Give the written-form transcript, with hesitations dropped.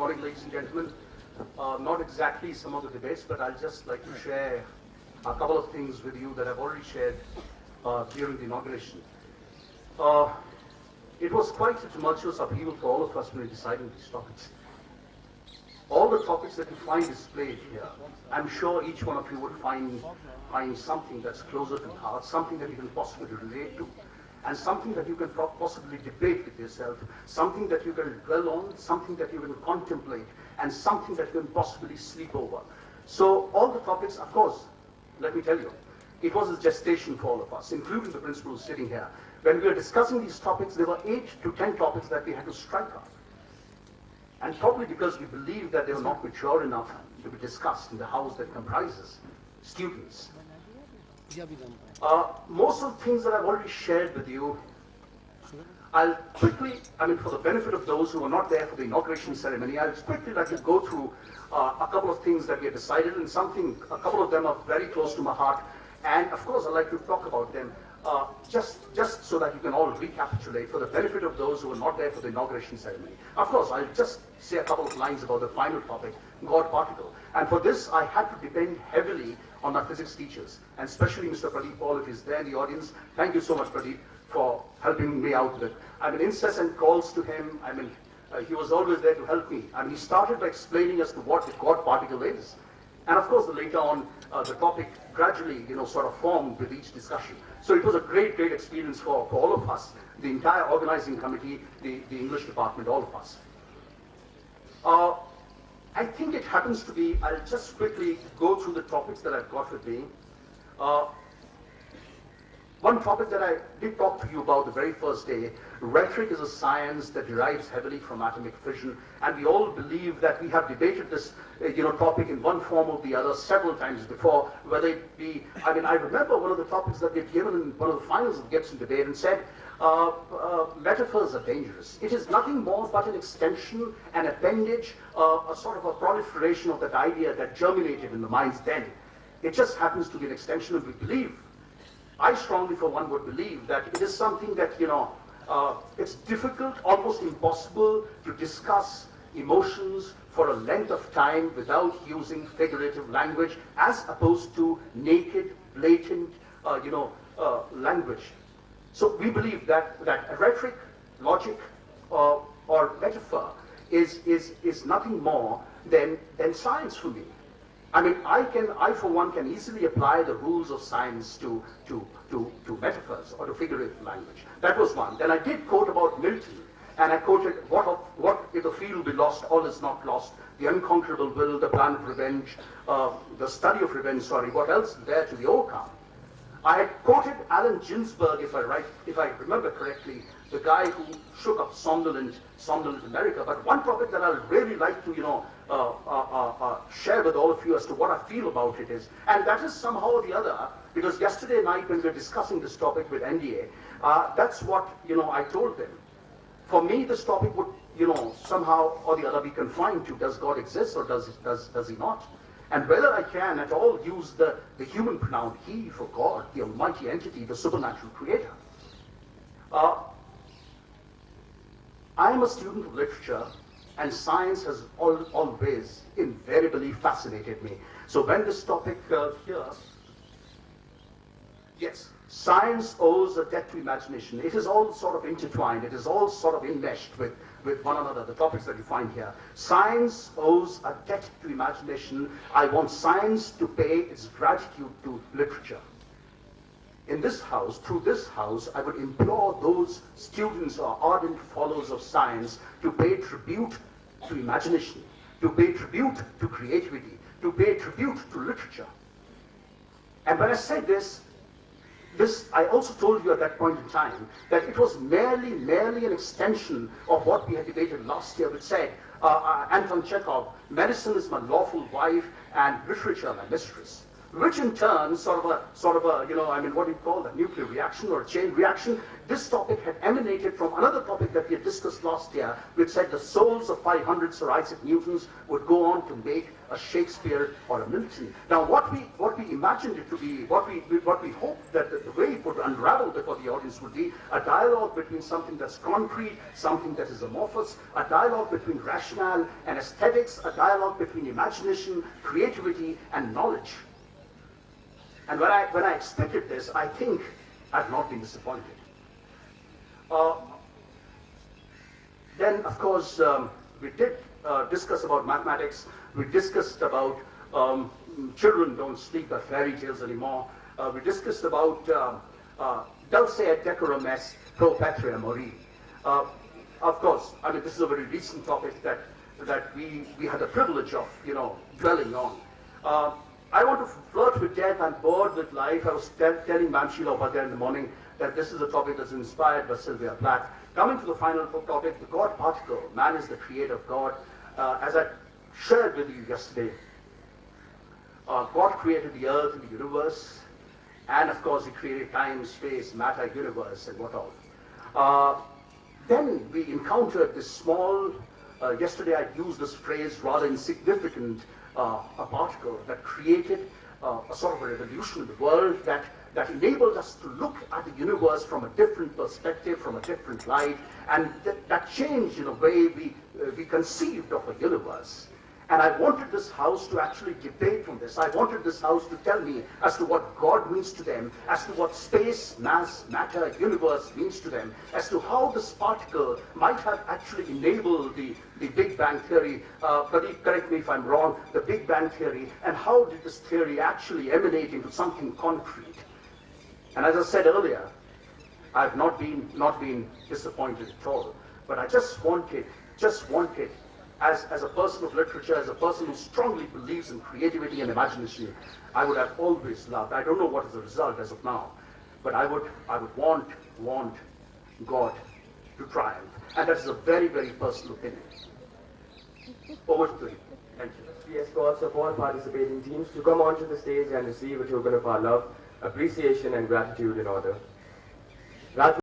morning, ladies and gentlemen. Not exactly some of the debates, but I'll just like to share a couple of things with you that I've already shared during the inauguration. It was quite a tumultuous upheaval for all of us when we decided these topics. All the topics that you find displayed here, I'm sure each one of you would find something that's closer to the heart, something that you can possibly relate to, and something that you can possibly debate with yourself, something that you can dwell on, something that you can contemplate, and something that you can possibly sleep over. So all the topics, of course, let me tell you, it was a gestation for all of us, including the principal sitting here. When we were discussing these topics, there were 8 to 10 topics that we had to strike up. And probably because we believed that they were not mature enough to be discussed in the house that comprises students. Most of the things that I've already shared with you, I'll quickly, for the benefit of those who were not there for the inauguration ceremony, I'll quickly like to go through a couple of things that we have decided, and a couple of them are very close to my heart, and of course I'd like to talk about them just so that you can all recapitulate for the benefit of those who were not there for the inauguration ceremony. Of course, I'll just say a couple of lines about the final topic, God particle. And for this, I had to depend heavily on my physics teachers, and especially Mr. Pradeep Paul, if he's there in the audience. Thank you so much, Pradeep, for helping me out with it. Incessant calls to him. He was always there to help me. He started by explaining as to what the God particle is. And of course, later on, the topic gradually, sort of formed with each discussion. So it was a great, great experience for all of us, the entire organizing committee, the English department, all of us. I think it happens to be, I'll just quickly go through the topics that I've got with me. One topic that I did talk to you about the very first day, rhetoric is a science that derives heavily from atomic fission, and we all believe that we have debated this topic in one form or the other several times before, whether it be, I remember one of the topics that we've given in one of the finals of the Gibson debate and said, metaphors are dangerous. It is nothing more but an extension, an appendage, a sort of a proliferation of that idea that germinated in the minds then. It just happens to be an extension, and we believe, I strongly for one would believe that it is something that, it's difficult, almost impossible to discuss emotions for a length of time without using figurative language as opposed to naked, blatant, language. So we believe that rhetoric, logic, or metaphor is nothing more than science for me. I for one can easily apply the rules of science to metaphors or to figurative language. That was one. Then I did quote about Milton, and I quoted, what if the field be lost, all is not lost, the unconquerable will, the plan of revenge, the study of revenge, what else is there to be overcome? I had quoted Allen Ginsberg, if I remember correctly, the guy who shook up somnolent America. But one topic that I'd really like to, share with all of you as to what I feel about it is, and that is somehow or the other, because yesterday night when we were discussing this topic with NDA, that's what, I told them. For me, this topic would, somehow or the other be confined to, does God exist or does he not? And whether I can at all use the human pronoun he for God, the almighty entity, the supernatural creator. I am a student of literature, and science has always invariably fascinated me. So when this topic here, yes, science owes a debt to imagination. It is all sort of intertwined. It is all sort of enmeshed with one another, the topics that you find here. Science owes a debt to imagination. I want science to pay its gratitude to literature. In this house, through this house, I would implore those students or ardent followers of science to pay tribute to imagination, to pay tribute to creativity, to pay tribute to literature. And when I said this, I also told you at that point in time that it was merely an extension of what we had debated last year, which said, Anton Chekhov, medicine is my lawful wife and literature my mistress. which in turn sort of a, what do you call that, nuclear reaction or a chain reaction. This topic had emanated from another topic that we had discussed last year, which said the souls of 500 Sir Isaac Newtons would go on to make a Shakespeare or a Milton. Now, what we imagined it to be, what we hoped that the way it would unravel before the audience would be a dialogue between something that's concrete, something that is amorphous, a dialogue between rationale and aesthetics, a dialogue between imagination, creativity, and knowledge. And when I expected this, I think I've not been disappointed. Then, of course, we did discuss about mathematics. We discussed about children don't sleep at fairy tales anymore. We discussed about dulce et decorum est pro patria mori. Of course, I mean, this is a very recent topic that we had the privilege of, dwelling on. I want to flirt with death. I'm bored with life. I was telling Ma'am Sheila over there in the morning that this is a topic that's inspired by Sylvia Plath. Coming to the final topic, the God particle. Man is the creator of God. As I shared with you yesterday, God created the earth and the universe, and of course He created time, space, matter, universe, and what all. Then we encountered this small, yesterday I used this phrase, rather insignificant, a particle that created a sort of a revolution in the world that enabled us to look at the universe from a different perspective, from a different light, and that changed in a way we conceived of a universe. And I wanted this house to actually debate on this. I wanted this house to tell me as to what God means to them, as to what space, mass, matter, universe means to them, as to how this particle might have actually enabled the Big Bang Theory. Pradeep, correct me if I'm wrong, the Big Bang Theory, and how did this theory actually emanate into something concrete? And as I said earlier, I've not been disappointed at all, but I just wanted, as a person of literature, as a person who strongly believes in creativity and imagination, I would have always loved, I don't know what is the result as of now, but I would want God to triumph. And that is a very, very personal opinion. Over to you. Thank you. We escort of all participating teams to come onto the stage and receive a token of our love, appreciation, and gratitude in order.